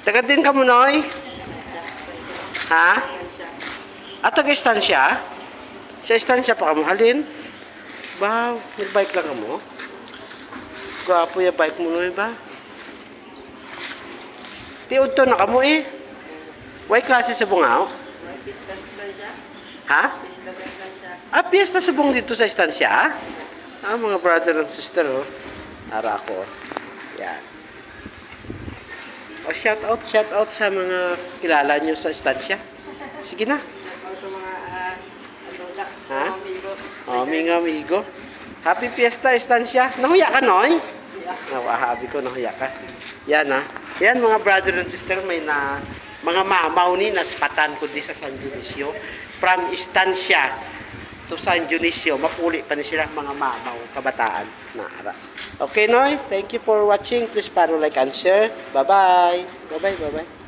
Taga din ka mo, Noy? Ha? At taga-istansya? Sa istansya pa ka mo halin? Wow, nag-bike lang ka mo? Gwapo yung bike mo, Noy ba? Tiod to na ka mo eh. Why klase sa bungaw? Ha? Piyesta sa bung dito sa istansya? Mga brother and sister, oh. Ara ako. Yan. Shout out sa mga kilala nyo sa istansya. Sige na. Sa mga Ha? Amigo. Happy Fiesta, istansya. Nahuya ka, Noy? Habi ko, nahuya ka. Yan, ha. Yan, mga brother and sister, may na mga mamaw ni naspatan ko di sa San Dionisio. From istansya to San Dionisio, mapuli pa ni sila mga mamaw, kabataan. Naara. Okay, Noy? Thank you for watching. Please follow, like, and share. Bye-bye. Bye-bye.